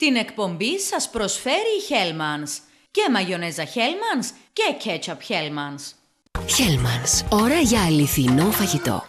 Την εκπομπή σας προσφέρει η Hellmann's. Και μαγιονέζα Hellmann's και κέτσαπ Hellmann's. Hellmann's, ώρα για αληθινό φαγητό.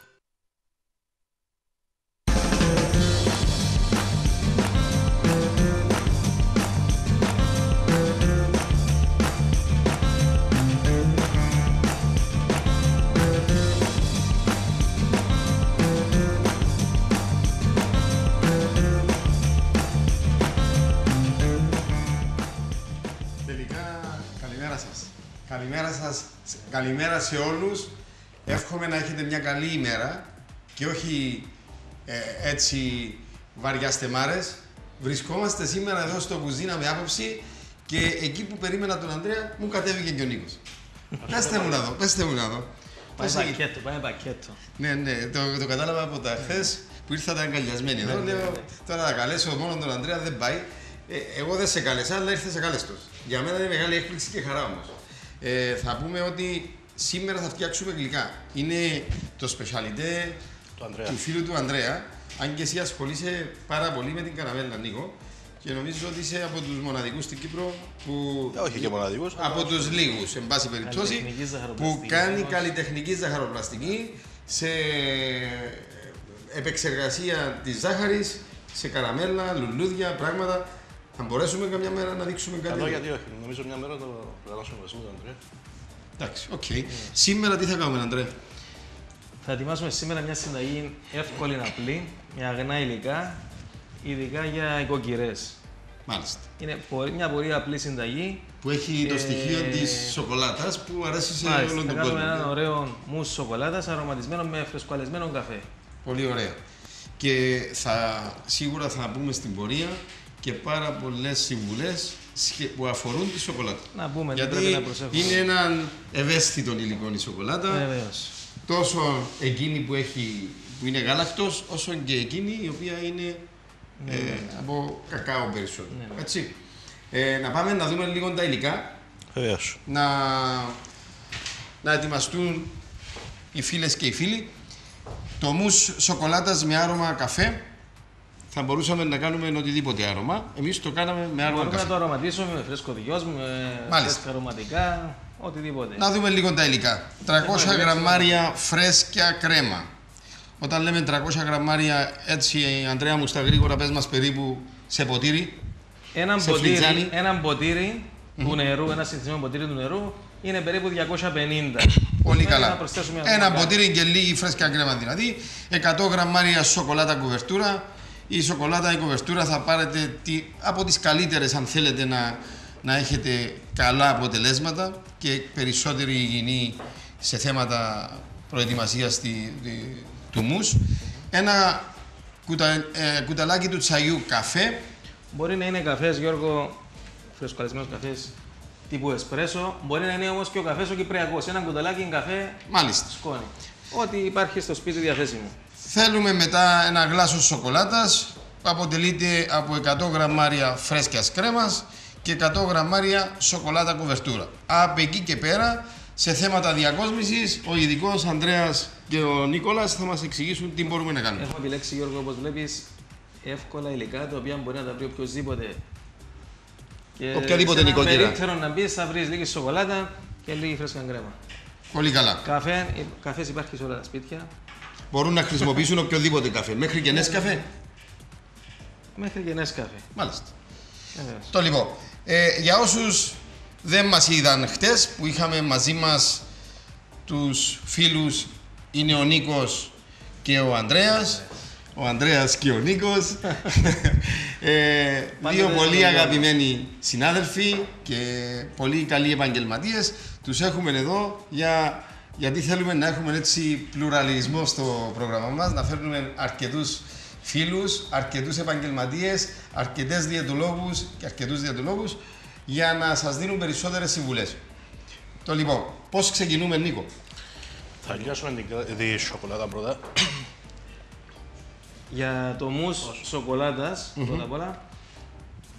Καλημέρα σε όλους. Εύχομαι να έχετε μια καλή ημέρα και όχι έτσι βαριά στεμάρες. Βρισκόμαστε σήμερα εδώ στο κουζίνα με άποψη και εκεί που περίμενα τον Ανδρέα μου κατέβηκε και ο Νίκος. Πέστε μου να δω. Πάμε πακέτο. Ναι, το κατάλαβα από τα χθες που ήρθατε αγκαλιασμένοι εδώ. Λέω, τώρα θα καλέσω μόνο τον Ανδρέα, δεν πάει. Εγώ δεν σε κάλεσα, αλλά ήρθες ακάλεστος. Για μένα είναι μεγάλη έκπληξη και χαρά όμως. Θα πούμε ότι σήμερα θα φτιάξουμε γλυκά. Είναι το σπεσιαλιτέ του φίλου του Ανδρέα. Αν και εσύ ασχολείσαι πάρα πολύ με την καραμέλα, Νίκο. Και νομίζω ότι είσαι από τους μοναδικούς στην Κύπρο που. Όχι και μοναδικούς. Από τους λίγους, εν πάση περιπτώσει, που κάνει καλλιτεχνική ζαχαροπλαστική σε επεξεργασία της ζάχαρης, σε καραμέλα, λουλούδια, πράγματα. Θα μπορέσουμε καμιά μέρα να δείξουμε κάτι. Καλό, γιατί όχι. Νομίζω μια μέρα το πληρώσουμε μαζί με τον Ανδρέα. Εντάξει, οκ. Σήμερα τι θα κάνουμε, Ανδρέα? Θα ετοιμάσουμε σήμερα μια συνταγή εύκολη να απλή, με αγνά υλικά, ειδικά για οικοκυρές. Μάλιστα. Είναι μια πολύ απλή συνταγή. Που έχει το στοιχείο της σοκολάτας που αρέσει σε όλον τον κόσμο. Θα κάνουμε έναν ωραίο μους σοκολάτας αρωματισμένο με φρεσκοαλεσμένο καφέ. Πολύ ωραία. Και σίγουρα θα πούμε στην πορεία και πάρα πολλές συμβουλές που αφορούν τη σοκολάτα. Να πούμε, γιατί πρέπει να προσέχουμε. Είναι έναν ευαίσθητο υλικό η σοκολάτα. Βεβαίως. Τόσο εκείνη που είναι γάλακτος, όσο και εκείνη η οποία είναι από κακάο περισσότερο. Ναι. Έτσι. Να πάμε να δούμε λίγο τα υλικά. Βεβαίως. Να ετοιμαστούν οι φίλες και οι φίλοι. Το μους σοκολάτας με άρωμα καφέ. Θα μπορούσαμε να κάνουμε οτιδήποτε άρωμα. Εμείς το κάναμε με άρωμα μπορούμε καφέ. Να το αρωματίσουμε με φρέσκο δυο, με φρέσκα αρωματικά, οτιδήποτε. Να δούμε λίγο τα υλικά. 300 γραμμάρια φρέσκια κρέμα. Όταν λέμε 300 γραμμάρια, έτσι, Ανδρέα μου, στα γρήγορα, πες μας περίπου σε ποτήρι. Ένα ποτήρι του νερού, ένα συνηθισμένο ποτήρι του νερού, είναι περίπου 250. Πολύ καλά. Ένα ποτήρι και λίγη φρέσκια κρέμα δηλαδή. 100 γραμμάρια σοκολάτα κουβερτούρα. Η σοκολάτα, η κουβερτούρα θα πάρετε από τις καλύτερες αν θέλετε να έχετε καλά αποτελέσματα και περισσότερη υγιεινή σε θέματα προετοιμασίας του μους. Ένα κουταλάκι του τσαγιού καφέ. Μπορεί να είναι καφές, Γιώργο, φρεσκοαλεσμένος καφές τύπου εσπρέσο. Μπορεί να είναι όμως και ο καφές ο κυπριακός. Ένα κουταλάκι καφέ. Μάλιστα. Σκόνη. Ό,τι υπάρχει στο σπίτι διαθέσιμο. Θέλουμε μετά ένα γλάσο σοκολάτας που αποτελείται από 100 γραμμάρια φρέσκιας κρέμας και 100 γραμμάρια σοκολάτα κουβερτούρα. Από εκεί και πέρα, σε θέματα διακόσμησης, ο ειδικός Ανδρέας και ο Νίκολας θα μας εξηγήσουν τι μπορούμε να κάνουμε. Έχουμε επιλέξει, Γιώργο, όπως βλέπεις, εύκολα υλικά, τα οποία μπορεί να τα βρει οποιοδήποτε. Οποιαδήποτε νοικοκυρά. Περίπτερο να μπει, θα βρει λίγη σοκολάτα και λίγη φρέσκια κρέμα. Πολύ καλά. Καφές υπάρχει σε όλα τα σπίτια. Μπορούν να χρησιμοποιήσουν οποιοδήποτε καφέ. Μέχρι και Νέσκαφε. Μέχρι και Νέσκαφε. Μάλιστα. Το λοιπόν. Για όσους δεν μας είδαν χτες, που είχαμε μαζί μας τους φίλους, είναι ο Νίκος και ο Ανδρέας. Ο Ανδρέας και ο Νίκος. Δύο πολύ αγαπημένοι συνάδελφοι και πολύ καλοί επαγγελματίες. Τους έχουμε εδώ γιατί θέλουμε να έχουμε έτσι πλουραλισμό στο πρόγραμμα μας, να φέρνουμε αρκετούς φίλους, αρκετούς επαγγελματίες, αρκετές διαιτολόγους και αρκετούς διαιτολόγους για να σας δίνουν περισσότερες συμβουλές. Το λοιπόν, πώς ξεκινούμε, Νίκο? Θα λιώσουμε τη σοκολάτα πρώτα. Για το μους σοκολάτας, πρώτα απ' όλα,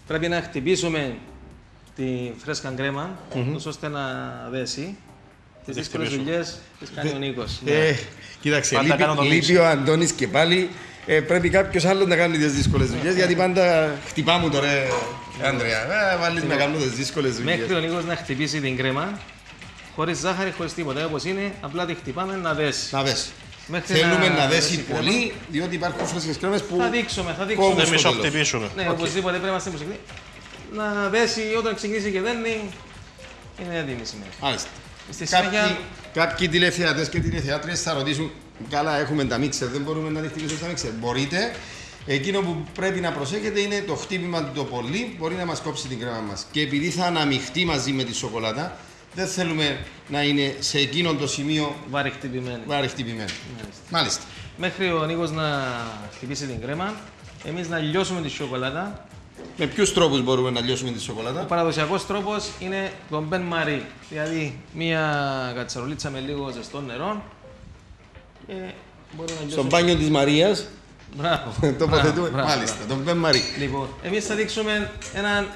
πρέπει να χτυπήσουμε τη φρέσκα κρέμα, ώστε να δέσει. Τις δύσκολες δουλειές τις κάνει ο Νίκος. Κοίταξε, λείπει ο Αντώνης και πάλι. πρέπει κάποιος άλλος να κάνει τις δύσκολες δουλειές, γιατί πάντα χτυπά μου τώρα, Άντρεα. Βάλεις να κάνω τις δύσκολες δουλειές. Μέχρι ο Νίκος να χτυπήσει την κρέμα, χωρίς ζάχαρη, χωρίς τίποτα. Όπως είναι, απλά τη χτυπάμε να δέσει. Να δέσει. Μέχρι Θέλουμε να δέσει δέσει η κρέμα. πολύ, διότι υπάρχουν φρέσκες κρέμες που Θα δείξουμε. κόβουν Δεν στο μισό τέλος. χτυπήσουμε. Ναι, οπωσδήποτε πρέπει να είμαστε προσεκτικοί. Να δέσει όταν ξεκινήσει και δένει, είναι έτοιμη η σημαία. Μάλιστα. Στη συνέχεια, Κάποιοι τηλεθεατές και τηλεθεάτριες θα ρωτήσουν, καλά έχουμε τα μίξερ, δεν μπορούμε να τη χτυπήσουμε στα μίξερ. Μπορείτε. Εκείνο που πρέπει να προσέχετε είναι το χτύπημα του το πολύ, μπορεί να μας κόψει την κρέμα μας. Και επειδή θα αναμειχτεί μαζί με τη σοκολάτα, δεν θέλουμε να είναι σε εκείνο το σημείο βάρη χτυπημένη. βάρη χτυπημένο. Μάλιστα. Μέχρι ο Νίκος να χτυπήσει την κρέμα, εμείς να λιώσουμε τη σοκολάτα. Με ποιους τρόπους μπορούμε να λιώσουμε τη Ο σοκολάτα? παραδοσιακός τρόπος είναι το μπεν μαρί. Δηλαδή, μία κατσαρολίτσα με λίγο ζεστό νερό και μπορεί να λιώσουμε. Στον μπάνιο της Μαρίας Μπράβο. τοποθετούμε. Μπράβο, Μάλιστα, μπράβο. τον Μπεν Μαρί. Λοιπόν, εμείς θα δείξουμε έναν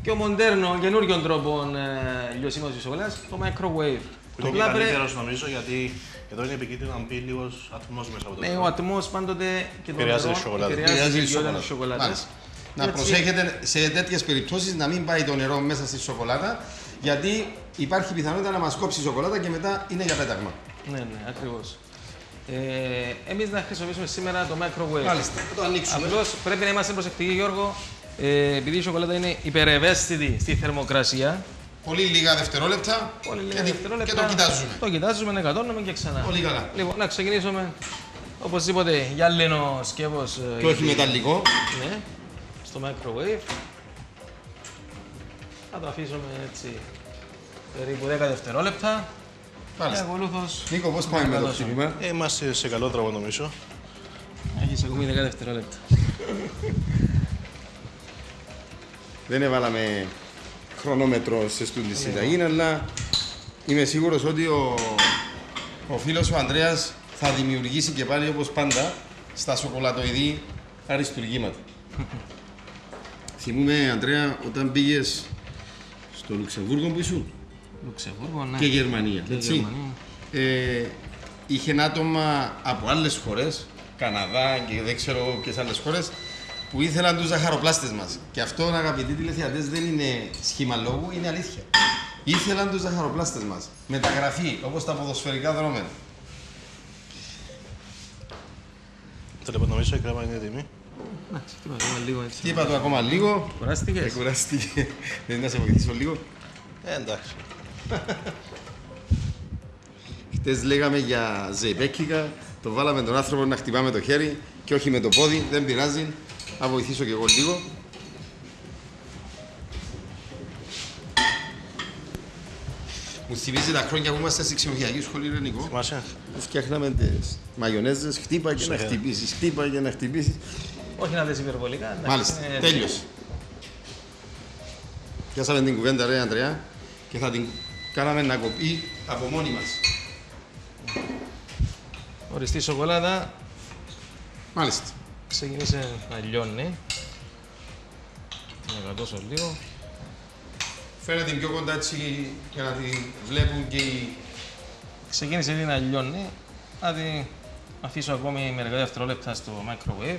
πιο μοντέρνο, καινούριο τρόπο λιωσίμας της σοκολάτας, το microwave. Που είναι και καλύτερος νομίζω, γιατί εδώ είναι επικίνδυνο να μπει λίγος ατμός μέσα από το Ναι, ο νερό. ατμός πάντοτε και το Επηρεάζει νερό τη σοκολάτα. επηρεάζει την τη ποιότητα σοκολάτα. της σοκολάτας. Μάλιστα. Να Έτσι, προσέχετε σε τέτοιες περιπτώσεις να μην πάει το νερό μέσα στη σοκολάτα, γιατί υπάρχει πιθανότητα να μας κόψει η σοκολάτα και μετά είναι για πέταγμα. Ναι, ναι, ακριβώς. Εμείς να χρησιμοποιήσουμε σήμερα το microwave. Μάλιστα, θα το ανοίξουμε. Απλώς πρέπει να είμαστε προσεκτικοί, Γιώργο, επειδή η σοκολάτα είναι υπερευαίσθητη στη θερμοκρασία. Πολύ λίγα δευτερόλεπτα, Πολύ λίγα και, δευτερόλεπτα. και το κοιτάζουμε. Το κοιτάζουμε, εκατώνουμε και ξανά. Πολύ καλά. Λοιπόν, να ξεκινήσουμε οπωσδήποτε γυάλινο σκεύος. Και όχι μεταλλικό. Ναι, στο microwave. Θα το αφήσουμε έτσι περίπου 10 δευτερόλεπτα. Και Μάλιστα. ακολούθως Νίκο, πώς πάμε με το δώσουμε. χτύπημα? Είμαστε σε καλό τρόπο νομίζω. Έχεις ακόμη 10 δευτερόλεπτα. Δεν έβαλαμε χρονόμετρο σε στούντι συνταγή, αλλά είμαι σίγουρος ότι ο φίλος ο Ανδρέας θα δημιουργήσει και πάλι όπως πάντα στα σοκολατοειδή αριστουργήματα. Θυμούμαι, Ανδρέα, όταν πήγες στο Λουξεμβούργο που ήσουν Λουξεμβούργο, ναι. και Γερμανία, Και έτσι. Γερμανία. Είχε άτομα από άλλες χώρες, Καναδά και δεν ξέρω ποιες άλλες χώρες, που ήθελαν τους ζαχαροπλάστες μας. Και αυτό, αγαπητοί τηλεθεατές, δεν είναι σχήμα λόγου, είναι αλήθεια. Ήθελαν τους ζαχαροπλάστες μας. Μεταγραφή, όπως τα ποδοσφαιρικά δρόμενα. Τώρα νομίζω η κρέμα είναι έτοιμη. Εντάξει, τι είπα, λίγο έτσι. Τι είπα του ακόμα λίγο, Κουράστηκες. κουράστηκε. Δεν να σε βοηθήσω λίγο. Εντάξει. Χτες λέγαμε για ζεϊπέκικα, το βάλαμε τον άνθρωπο να χτυπάμε το χέρι και όχι με το πόδι, δεν πειράζει. Θα βοηθήσω κι εγώ λίγο. Μου θυμίζει τα χρόνια που είμαστε στη ξενοδοχειακή σχολή, ρε Νικό, Θυμάσαι. που φτιάχναμε τις μαγιονέζες, χτύπα και να Σωστά. χτυπήσεις, χτύπα και να χτυπήσεις. Όχι να δεις υπερβολικά. εντάξει, Μάλιστα, είναι- τέλειωσε. Πιάσαμε την κουβέντα, ρε Ανδρέα, και θα την κάναμε να κοπεί από μόνοι μας. Οριστή σοκολάτα Μάλιστα. ξεκίνησε να λιώνει. Να κατώσω λίγο. Φέρε την πιο κοντά έτσι για να την βλέπουν και οι... Ξεκίνησε ήδη να λιώνει. Θα την αφήσω ακόμη μερικά δευτερόλεπτα στο microwave.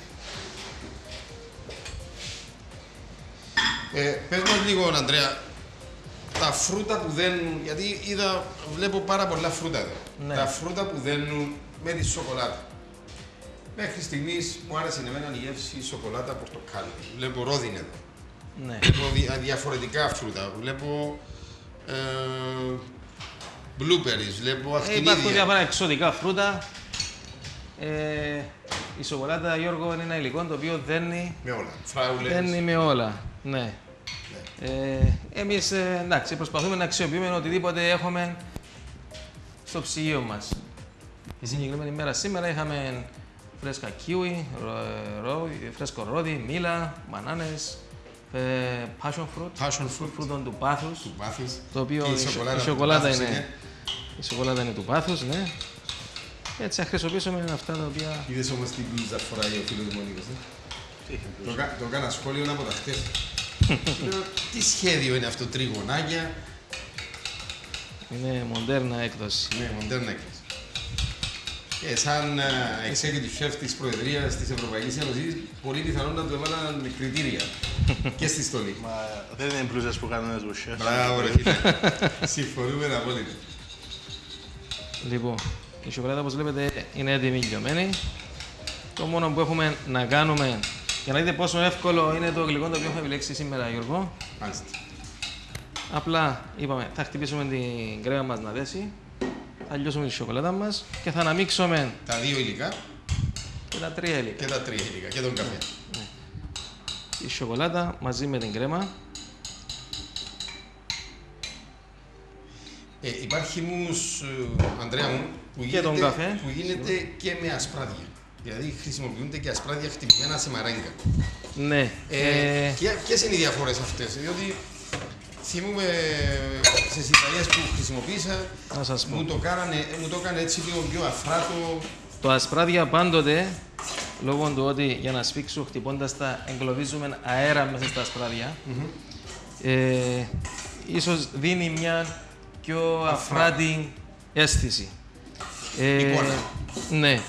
Πες μας λίγο, Ανδρέα, τα φρούτα που δένουν, γιατί βλέπω πάρα πολλά φρούτα εδώ. Ναι. Τα φρούτα που δένουν με τη σοκολάτα. Μέχρι στιγμής μου άρεσε εμένα η γεύση σοκολάτα πορτοκάλι. Βλέπω ρόδιν εδώ. Ναι. Βλέπω διαφορετικά φρούτα. Βλέπω blueberries, βλέπω Υπάρχουν ακτινίδια. διάφορα εξωτικά φρούτα. Η σοκολάτα, Γιώργο, είναι ένα υλικό το οποίο δένει Με όλα. Φράουλες. δεν με όλα. Ναι. Εμείς εντάξει, προσπαθούμε να αξιοποιούμε οτιδήποτε έχουμε στο ψυγείο μας. Η συγκεκριμένη μέρα σήμερα είχαμε φρέσκα κίουι, φρέσκο ρόδι, μήλα, μπανάνες, passion fruit, Passion fruit. φρούτων του πάθους, Του πάθους. το οποίο Και η του σοκολάτα πάθους η σοκολάτα είναι του πάθους, ναι. Έτσι θα χρησιμοποιήσουμε αυτά τα οποία... Είδες όμως τι μπλούζα φοράει ο φίλος μου ο Νίκος, Το έκανα σχόλιο από τα χτες. Λέω, τι σχέδιο είναι αυτό, τριγωνάκια. Είναι μοντέρνα έκδοση. Ναι, μοντέρνα έκθεση. σαν executive chef της Προεδρίας της Ευρωπαϊκής Ένωσης, πολύ πιθανόν να του έβαλαν κριτήρια και στη στολή. Μα δεν είναι μπλούζες που κάνουν ένας chef. Μπράβο, ρε φίλε. Συμφωνούμε απόλυτα. Λοιπόν, η σοκολάτα, όπως βλέπετε, είναι έτοιμη λιωμένη. Το μόνο που έχουμε να κάνουμε, για να δείτε πόσο εύκολο είναι το γλυκό το οποίο έχουμε επιλέξει σήμερα, Γιώργο. Μάλιστα. Απλά, είπαμε, θα χτυπήσουμε την κρέμα μας να δέσει, θα λιώσουμε τη σοκολάτα μας και θα αναμίξουμε Τα δύο υλικά και τα τρία υλικά. και τα τρία υλικά και τον καφέ. Η σοκολάτα μαζί με την κρέμα. Υπάρχει μους, Ανδρέα μου, που Και τον καφέ. γίνεται και με ασπράδια. Δηλαδή χρησιμοποιούνται και ασπράδια χτυπημένα σε μαράγκα. Ναι. Ποιες είναι οι διαφορές αυτές, διότι θυμούμαι στις Ιταλίες που χρησιμοποίησα, Να σας πω. μου το έκανε έτσι λίγο πιο αφράτο. Το ασπράδια πάντοτε, λόγω του ότι για να σφίξουν χτυπώντας τα εγκλωβίζουμε αέρα μέσα στα ασπράδια, ίσως δίνει μια πιο αφράτη αίσθηση. Εικόνα. Ναι.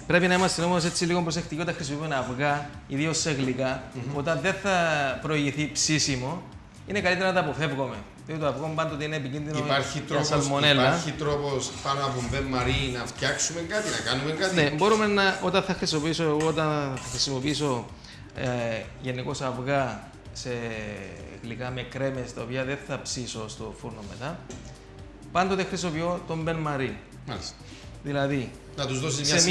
Πρέπει να είμαστε όμως έτσι λίγο προσεκτικοί όταν χρησιμοποιούμε αυγά, ιδίως σε γλυκά, όταν δεν θα προηγηθεί ψήσιμο, είναι καλύτερα να τα αποφεύγουμε. Διότι το αυγό πάντοτε είναι επικίνδυνο για σαλμονέλα. Υπάρχει τρόπος πάνω από μπεν μαρί να φτιάξουμε κάτι, να κάνουμε κάτι. Ναι, μπορούμε να, όταν θα χρησιμοποιήσω γενικώς αυγά σε γλυκά με κρέμες τα οποία δεν θα ψήσω στο φούρνο μετά, πάντοτε χρησιμοποιώ τον μπεν μαρί. Μάλιστα. Δηλαδή, Να τους δώσεις σε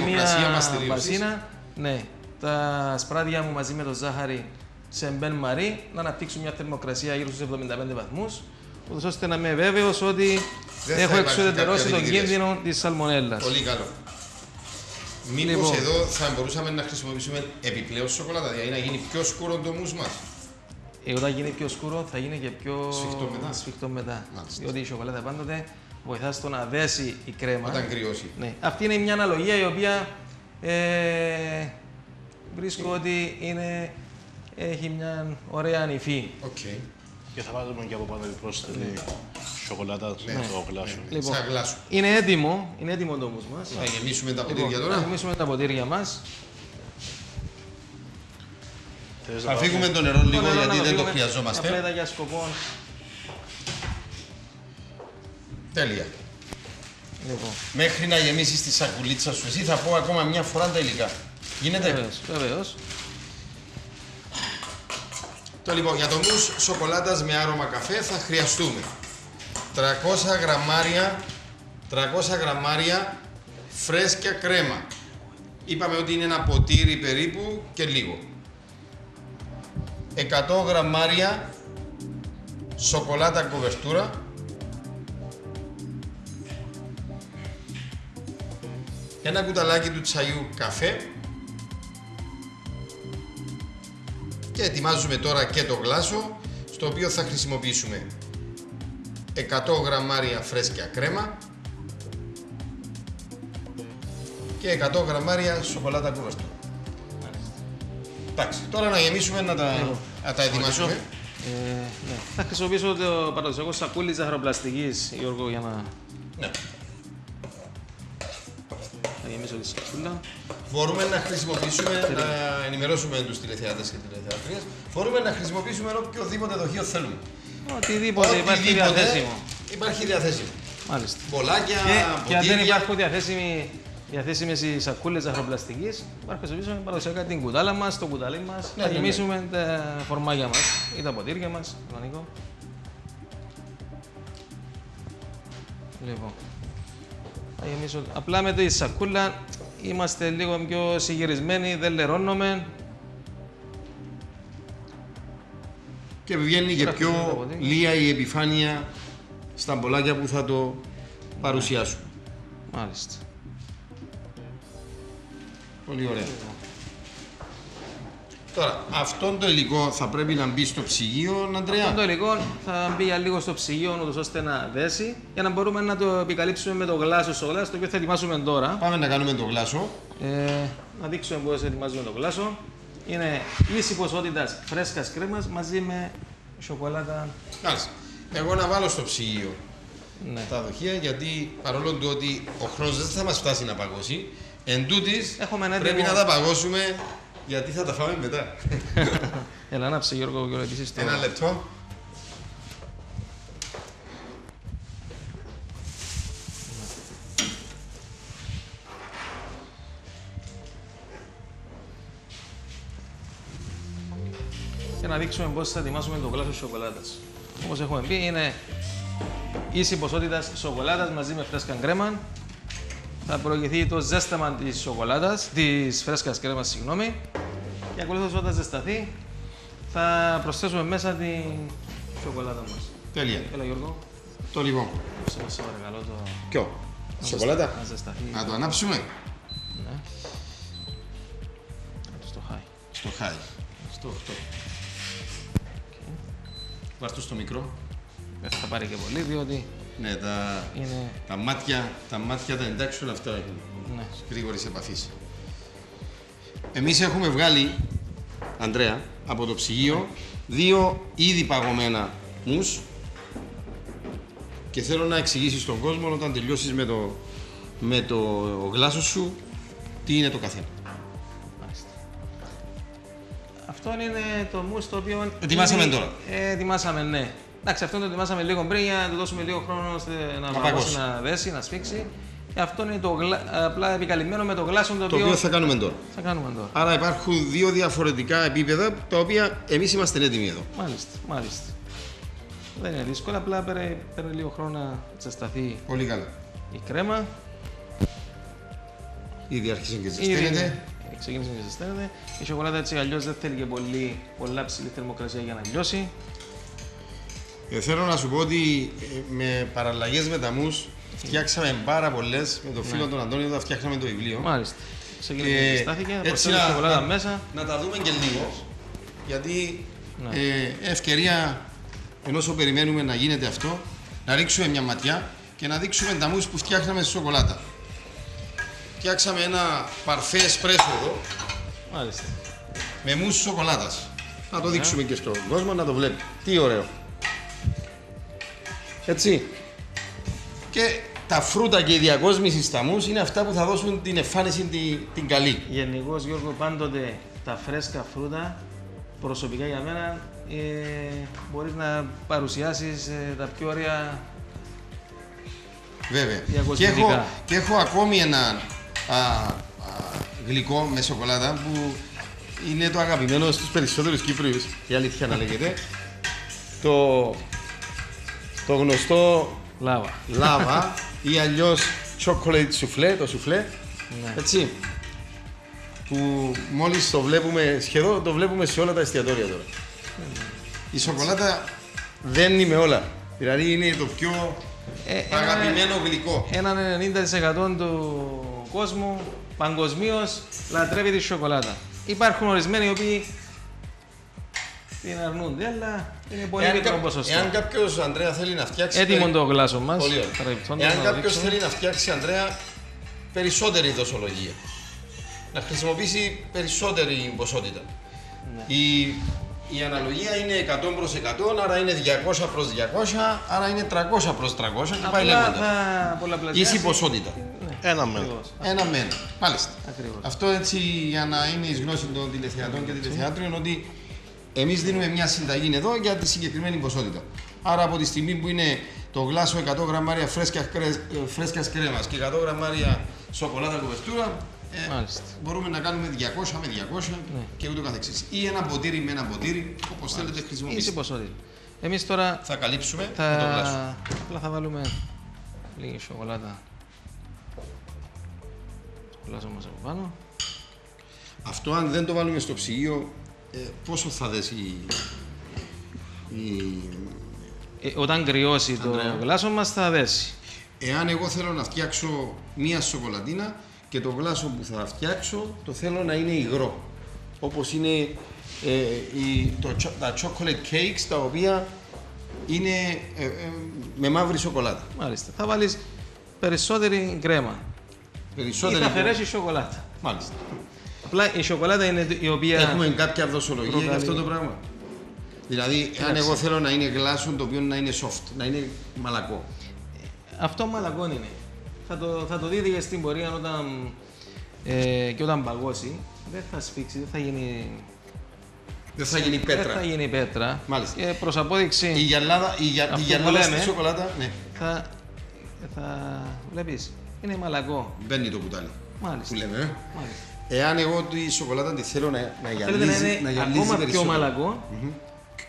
μια μαστηρίωσης. μπασίνα, ναι, τα σπράδια μου μαζί με το ζάχαρη σε μπεν μαρί να αναπτύξουν μια θερμοκρασία γύρω στους 75 βαθμούς, ούτως ώστε να είμαι βέβαιος ότι Δεν θα έχω υπάρχει εξουδετερώσει κάποια τον δηλητηρίαση. κίνδυνο της σαλμονέλας. Πολύ καλό. Μήπως Λοιπόν. εδώ θα μπορούσαμε να χρησιμοποιήσουμε επιπλέον σοκολάτα, δηλαδή να γίνει πιο σκούρο το μους μας. Όταν γίνει πιο σκούρο θα γίνει και πιο Σφιχτό μετά. Μάλιστα. Διότι η σοκολάτα πάντοτε βοηθά στο να δέσει η κρέμα. Όταν κρυώσει. Ναι. Αυτή είναι μια αναλογία η οποία βρίσκω ότι έχει μια ωραία ανυφή. Οκ. Και θα βάλουμε και από πάνω επιπρόσθετη σοκολάτα στο γλάσο. Λοιπόν, Σαν γλάσο. είναι έτοιμο το μους μας. Θα γεμίσουμε τα ποτήρια Λοιπόν, τώρα. θα γεμίσουμε τα ποτήρια μας. Θες Θα να φύγουμε βάλουμε- το νερό λίγο Λοιπόν, γιατί να δεν το φύγουμε. χρειαζόμαστε. Απλά ήταν για σκοπό. Τέλεια. Λοιπόν, Μέχρι να γεμίσεις τη σακουλίτσα σου, εσύ θα πω ακόμα μια φορά τα υλικά. Γίνεται. βεβαίως. Το λοιπόν, για το μους σοκολάτας με άρωμα καφέ θα χρειαστούμε 300 γραμμάρια φρέσκια κρέμα. Είπαμε ότι είναι ένα ποτήρι περίπου και λίγο. 100 γραμμάρια σοκολάτα κοβερτούρα. Ένα κουταλάκι του τσαγιού καφέ. Και ετοιμάζουμε τώρα και το γλάσο, στο οποίο θα χρησιμοποιήσουμε 100 γραμμάρια φρέσκια κρέμα και 100 γραμμάρια σοκολάτα κούβαστο. Εντάξει, τώρα να γεμίσουμε να τα ετοιμάσουμε. Ναι. Θα χρησιμοποιήσω το παραδοσιακό σακούλι ζαχαροπλαστικής, Γιώργο, για να Ναι. γεμίσω τη σακούλα. Μπορούμε να χρησιμοποιήσουμε, να ενημερώσουμε τους τηλεθεατές και τηλεθεατρίες, μπορούμε να χρησιμοποιήσουμε οποιοδήποτε δοχείο θέλουμε. Οτιδήποτε υπάρχει διαθέσιμο. Υπάρχει διαθέσιμο. Μάλιστα. Μπολάκια, Και αν δεν ποτήρια. υπάρχουν διαθέσιμες οι σακούλες ζαχαροπλαστικής, θα χρησιμοποιήσουμε παραδοσιακά την κουτάλα μας, το κουταλί μας, Ναι, να ναι, γεμίσουμε τα φορμάκια μας ή τα ποτήρια μας. Κανονικό. Λοιπόν, θα γεμίσω. Απλά με τη σακούλα είμαστε λίγο πιο συγκυρισμένοι, δεν λερώνουμε. Και βγαίνει και Τώρα χρησιμοποιούμε τα πιο ποτήρια. λία η επιφάνεια στα μπολάκια που θα το παρουσιάσουμε. Μάλιστα. Πολύ ωραία. Τώρα, αυτό το υλικό θα πρέπει να μπει στο ψυγείο, Αντρέα. Αυτό το υλικό θα μπει για λίγο στο ψυγείο, ούτως ώστε να δέσει, για να μπορούμε να το επικαλύψουμε με το γλάσο στο γλάσο, το οποίο θα ετοιμάσουμε τώρα. Πάμε να κάνουμε το γλάσο. Να δείξουμε πώς ετοιμάζουμε το γλάσο. Είναι ίση ποσότητας φρέσκας κρέμας μαζί με σοκολάτα. Μάλιστα. Εγώ να βάλω στο ψυγείο τα δοχεία, γιατί παρόλο του ότι ο χρόνος δεν θα μας φτάσει να παγώσει, εν τούτης πρέπει να τα παγώσουμε, γιατί θα τα φάμε μετά. Έλα, ανάψε Γιώργο και ρωτήσεις το... Ένα λεπτό. Και να δείξουμε πώς θα ετοιμάσουμε το γλάσο σοκολάτας. Όπως έχουμε πει, είναι ίση ποσότητα σοκολάτας μαζί με φρέσκα κρέμα. Θα προηγηθεί το ζέσταμα της σοκολάτας, της φρέσκας κρέμας, συγγνώμη. Και ακολούθως όταν ζεσταθεί, θα προσθέσουμε μέσα την σοκολάτα μας. Τέλεια. Έλα Γιώργο. Το λοιπόν. Σε παρακαλώ το... Ποιο? Σοκολάτα. Να ζεσταθεί. Να το ανάψουμε. Ναι. Στο high. Στο high. Στο 8. Βάρ' το στο μικρό. Δεν θα πάρει και πολύ, διότι Ναι, είναι... τα μάτια τα εντάξει όλα αυτά έχουν. Ναι. Γρήγορης επαφής. Εμείς έχουμε βγάλει, Ανδρέα, από το ψυγείο 2 ήδη παγωμένα μους και θέλω να εξηγήσεις στον κόσμο όταν τελειώσεις με το γλάσο σου τι είναι το καθένα. Μάλιστα. Αυτό είναι το μους το οποίο... Ετοιμάσαμε τώρα. Ετοιμάσαμε, ναι. Εντάξει, αυτό το ετοιμάσαμε λίγο πριν για να του δώσουμε λίγο χρόνο ώστε να παγώσει, να δέσει, να σφίξει. Αυτό είναι το απλά επικαλυμμένο με το γλάσο το οποίο θα κάνουμε τώρα. Θα κάνουμε τώρα. Άρα υπάρχουν 2 διαφορετικά επίπεδα τα οποία εμείς είμαστε έτοιμοι εδώ. Μάλιστα, μάλιστα. Δεν είναι δύσκολο, απλά παίρνει λίγο χρόνο να ζεσταθεί Πολύ καλά. η κρέμα. Ήδη άρχισε και ζεσταίνεται. Ξεκίνησε και ζεσταίνεται. Η σοκολάτα έτσι αλλιώς δεν θέλει και πολλά ψηλή θερμοκρασία για να λιώσει. Θέλω να σου πω ότι με παραλλαγές με τα μους φτιάξαμε πάρα πολλές. Με τον φίλο τον Αντώνιο θα φτιάχναμε το βιβλίο. Μάλιστα. Ξεκίνησε και ζεστάθηκε. Έτσι η σοκολάτα μέσα. Να τα δούμε και λίγο. Γιατί ευκαιρία, ενώ περιμένουμε να γίνεται αυτό, να ρίξουμε μια ματιά και να δείξουμε τα μους που φτιάχναμε στη σοκολάτα. Φτιάξαμε ένα παρφέ εσπρέσο εδώ. Μάλιστα. Με μους σοκολάτας. Να το δείξουμε και στον κόσμο να το βλέπει. Τι ωραίο. Έτσι. Και τα φρούτα και η διακόσμηση στα μους είναι αυτά που θα δώσουν την εμφάνιση την καλή. Γενικώς, Γιώργο, πάντοτε τα φρέσκα φρούτα, προσωπικά για μένα, μπορείς να παρουσιάσεις τα πιο ωραία. Βέβαια. Διακοσμητικά. Και έχω ακόμη ένα γλυκό με σοκολάτα που είναι το αγαπημένο στους περισσότερους Κύπριους, η αλήθεια να λέγεται. Το γνωστό λάβα ή αλλιώς chocolate soufflé, το σουφλέ, έτσι, που μόλις το βλέπουμε, σχεδόν το βλέπουμε σε όλα τα εστιατόρια τώρα. Η σοκολάτα δεν είναι με όλα, δηλαδή είναι το πιο αγαπημένο γλυκό. Έναν 90% του κόσμου παγκοσμίως λατρεύει τη σοκολάτα. Υπάρχουν ορισμένοι οι οποίοι την αρνούνται, αλλά είναι πολύ μικρό ποσοστό. Εάν κάποιος, Ανδρέα, θέλει να φτιάξει... Έτοιμο το γλάσο μας. Εάν κάποιος θέλει να φτιάξει, Ανδρέα, περισσότερη δοσολογία, να χρησιμοποιήσει περισσότερη ποσότητα. Ναι. Η αναλογία είναι 100 προς 100, άρα είναι 200 προς 200, άρα είναι 300 προς 300 και πάει λέγοντας. Ίση ποσότητα. Ναι. Ένα με ένα. Ένα με ένα. Μάλιστα. Ακριβώς. Αυτό έτσι για να είναι εις γνώση των τηλεθεατών και τηλεθεάτριων ότι εμείς δίνουμε μια συνταγή εδώ για τη συγκεκριμένη ποσότητα. Άρα από τη στιγμή που είναι το γλάσο 100 γραμμάρια φρέσκας κρέμας και 100 γραμμάρια σοκολάτα κουβερτούρα, μπορούμε να κάνουμε 200 με 200 και ούτω καθεξής. Ή ένα ποτήρι με ένα ποτήρι, όπως θέλετε χρησιμοποιήσετε. ποσότητα. Εμείς τώρα θα καλύψουμε με το γλάσο. Απλά θα βάλουμε λίγη σοκολάτα στο γλάσο μας από πάνω. Αυτό αν δεν το βάλουμε στο ψυγείο, πόσο θα δέσει όταν κρυώσει το γλάσο μας θα δέσει. Εάν εγώ θέλω να φτιάξω μία σοκολατίνα και το γλάσο που θα φτιάξω το θέλω να είναι υγρό, όπως είναι τα chocolate cakes, τα οποία είναι με μαύρη σοκολάτα. Μάλιστα. Θα βάλεις περισσότερη κρέμα. Περισσότερη ή θα αφαιρέσεις σοκολάτα. Μάλιστα. Απλά η σοκολάτα είναι η οποία... Έχουμε κάποια δοσολογία για αυτό το πράγμα. Δηλαδή, αν εγώ θέλω να είναι γλάσο το οποίο να είναι soft, να είναι μαλακό. Αυτό μαλακό είναι. Θα το δείτε και στην πορεία και όταν παγώσει. Δεν θα σφίξει, δεν θα γίνει. Δεν θα γίνει πέτρα. Δεν θα γίνει πέτρα. Μάλιστα. Και προς απόδειξη. Η γυαλάδα στη σοκολάτα, ναι. Θα βλέπεις, είναι μαλακό. Μπαίνει το κουτάλι. Μάλιστα. Που λέμε. Μάλιστα. Εάν εγώ τη σοκολάτα τη θέλω να Θέλετε να είναι ακόμα πιο μαλακό.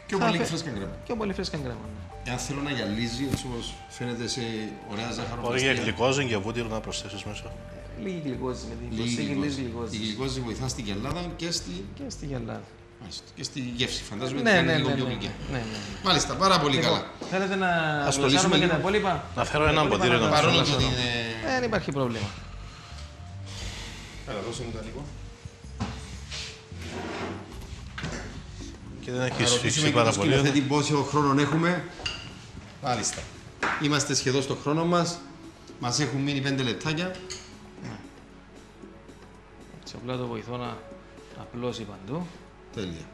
Πιο πολύ φρέσκα γκρέμα. Πιο πολύ φρέσκα γκρέμα. Εάν θέλω να γυαλίζει, έτσι όπως φαίνεται σε ωραία Μπορεί ζάχαρο. και γλυκόζι και βούτυρο να προσθέσεις μέσα. Λίγη γλυκόζη με την προσθήκη λίγης Η γλυκόζης. γλυκόζη βοηθά στην γυαλάδα και στη γυαλάδα. και στη γεύση. Φαντάζομαι ότι Ναι, είναι ναι, λίγο ναι, πιο ναι, γλυκιά. ναι, ναι. Μάλιστα, πάρα πολύ καλά. Θέλετε να Ασχολήσουμε γλωσσάρουμε και τα λίγο. υπόλοιπα. Να φέρω ένα ποτήρι να Παρόλο προσθέσω. που είναι. Δεν υπάρχει πρόβλημα. Καλά, δώσε μου τα λίγο. Και δεν Να έχει ρωτήσουμε σφίξει και πάρα τον πολύ. σκηνοθέτη πόσο χρόνο έχουμε. Μάλιστα. Είμαστε σχεδόν στο χρόνο μας. Μας έχουν μείνει 5 λεπτάκια. Σε απλά το βοηθώ να απλώσει παντού. Τέλεια.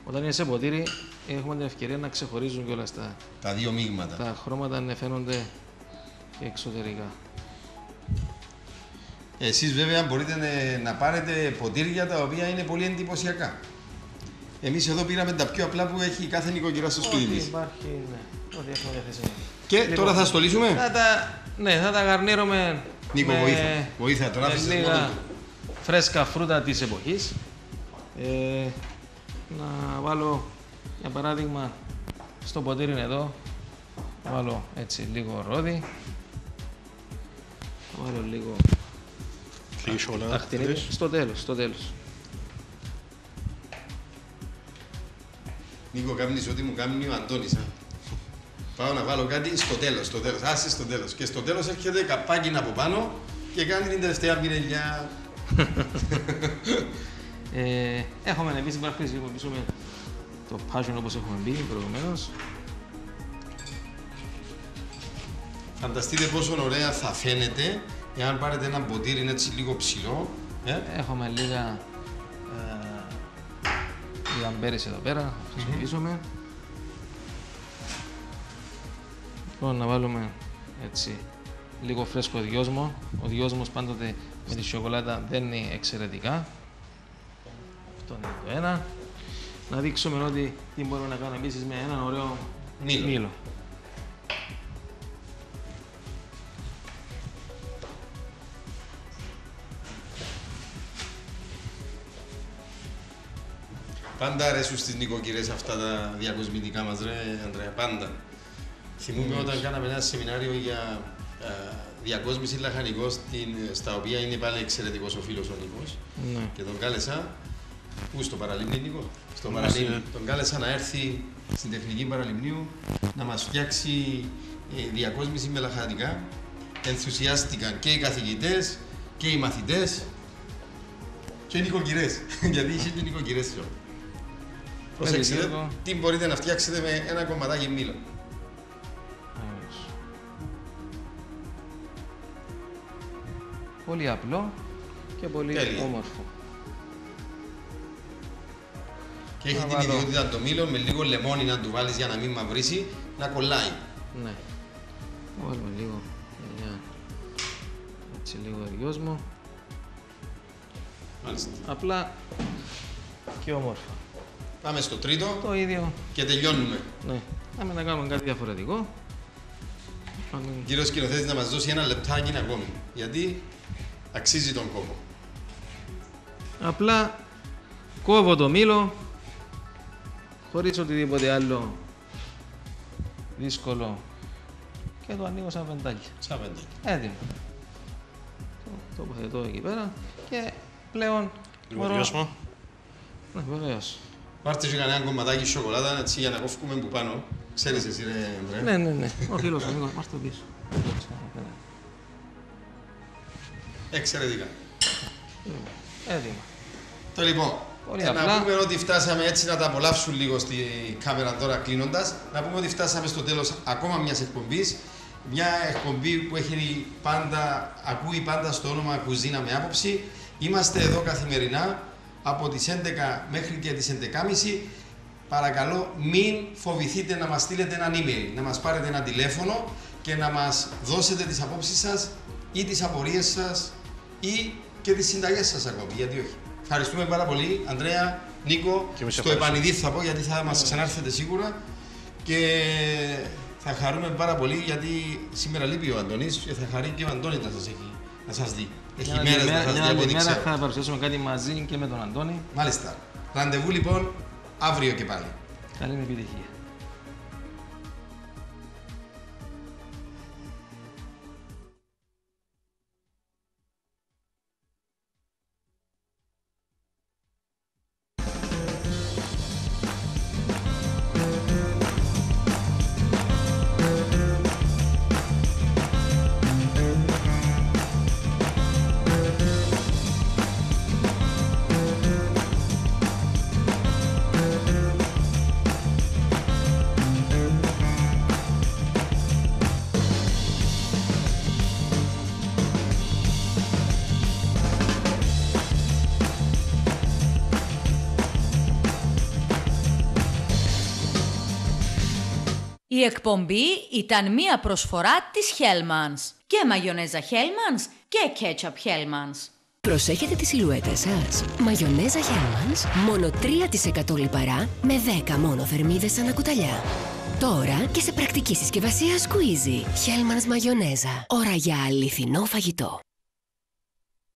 Όταν είναι σε ποτήρι, έχουμε την ευκαιρία να ξεχωρίζουν κιόλας Τα δύο μείγματα. τα χρώματα να φαίνονται και εξωτερικά. Εσείς βέβαια μπορείτε να πάρετε ποτήρια τα οποία είναι πολύ εντυπωσιακά. Εμείς εδώ πήραμε τα πιο απλά που έχει κάθε νοικοκυρά στο σπίτι Ό,τι της. υπάρχει, ναι. Ό,τι έχουμε διαθέσιμο. Και Λοιπόν, τώρα θα στολίσουμε. θα τα γαρνίρουμε Νίκο, βοήθα, τον με άφησες μόνο λίγα του. φρέσκα φρούτα της εποχής. Να βάλω, για παράδειγμα, στο ποτήρι εδώ, να βάλω έτσι λίγο ρόδι. Να βάλω λίγο Λίγη σοκολάτα. αχτινίδι. Στο τέλος. Νίκο, κάνεις ό,τι μου κάνει ο Αντώνης. Πάω να βάλω κάτι στο τέλος. Άσε στο τέλος. Και στο τέλος έρχεται καπάκι από πάνω και κάνει την τελευταία πυρελιά. Έχουμε επίσης στην πρακτική να χρησιμοποιήσουμε το passion όπως έχουμε μπει προηγουμένως. Φανταστείτε πόσο ωραία θα φαίνεται εάν πάρετε ένα ποτήρι έτσι λίγο ψηλό. Έχουμε λίγα λαμπέρες εδώ πέρα, θα χρησιμοποιήσουμε. Λοιπόν, να βάλουμε έτσι λίγο φρέσκο διόσμο. Ο διόσμος πάντοτε με τη σοκολάτα δένει εξαιρετικά. Αυτό είναι το ένα. Να δείξουμε ότι τι μπορούμε να κάνουμε επίσης με έναν ωραίο μήλο. Πάντα αρέσουν στις νοικοκυρές αυτά τα διακοσμητικά μας, ρε Ανδρέα, πάντα. Θυμούμαι όταν κάναμε ένα σεμινάριο για διακόσμηση λαχανικών, στα οποία είναι πάλι εξαιρετικός ο φίλος ο Νίκος. Ναι. Και τον κάλεσα, πού στο Παραλίμνη, Νίκο? Στο Παραλίμνη. Τον κάλεσα να έρθει στην Τεχνική Παραλιμνίου να μας φτιάξει διακόσμηση με λαχανικά. Ενθουσιάστηκαν και οι καθηγητές και οι μαθητές και οι νοικοκυρές, γιατί είχε και οι νοικοκυρές. Προσέξτε, τι μπορείτε να φτιάξετε με ένα κομματάκι μήλο. Πολύ απλό και πολύ όμορφο. Και έχει την ιδιότητα το μήλο με λίγο λεμόνι να του βάλεις για να μην μαυρίσει, να κολλάει. Ναι. Βάλουμε λίγο για έτσι λίγο διόσμο. Μάλιστα. Απλά και όμορφα. Πάμε στο τρίτο το ίδιο και τελειώνουμε. Ναι. Πάμε να κάνουμε κάτι διαφορετικό. Κύριος σκηνοθέτης να μας δώσει ένα λεπτάκι ακόμη, γιατί αξίζει τον κόπο. Απλά κόβω το μήλο χωρίς οτιδήποτε άλλο δύσκολο και το ανοίγω σαν βεντάκι. Σαν βεντάκι. Έτοιμο. Το τοποθετώ εκεί πέρα και πλέον Λίγο διόσμο. Ναι, βεβαίως. Πάρτε και κανένα κομματάκι σοκολάτα έτσι για να κόφουμε που πάνω. Ξέρεις εσύ ρε Ανδρέα. Ναι. Ο φίλος μου, μάρ' το πίσω. Εξαιρετικά. Έτοιμα. Το λοιπόν, να πούμε ότι φτάσαμε έτσι να τα απολαύσουν λίγο στη κάμερα τώρα κλείνοντας. Να πούμε ότι φτάσαμε στο τέλος ακόμα μιας εκπομπής. Μια εκπομπή που έχει ακούει πάντα στο όνομα Κουζίνα με Άποψη. Είμαστε εδώ καθημερινά από τις 11 μέχρι και τις 11.30. Παρακαλώ μην φοβηθείτε να μας στείλετε ένα email, να μας πάρετε ένα τηλέφωνο και να μας δώσετε τις απόψεις σας ή τις απορίες σας ή και τις συνταγές σας ακόμη, γιατί όχι. Ευχαριστούμε πάρα πολύ, Ανδρέα, Νίκο, στο επανειδή θα πω, γιατί θα μας ξανάρθετε σίγουρα και θα χαρούμε πάρα πολύ, γιατί σήμερα λείπει ο Αντώνης και θα χαρεί και ο Αντώνης να σας δει. Έχει μέρες να σας δει από ό,τι ξέρω. Θα παρουσιάσουμε κάτι μαζί και με τον Αντώνη. Μάλιστα. Ραντεβού λοιπόν αύριο και πάλι. Καλή επιτυχία. Η εκπομπή ήταν μία προσφορά της Hellmann's και μαγιονέζα Hellmann's και κέτσαπ Hellmann's. Προσέχετε τη σιλουέτα σας. Μαγιονέζα Hellmann's, μόνο 3% λιπαρά με 10 μόνο θερμίδες ανά κουταλιά. Τώρα και σε πρακτική συσκευασία Squeezy. Hellmann's μαγιονέζα. Ώρα για αληθινό φαγητό.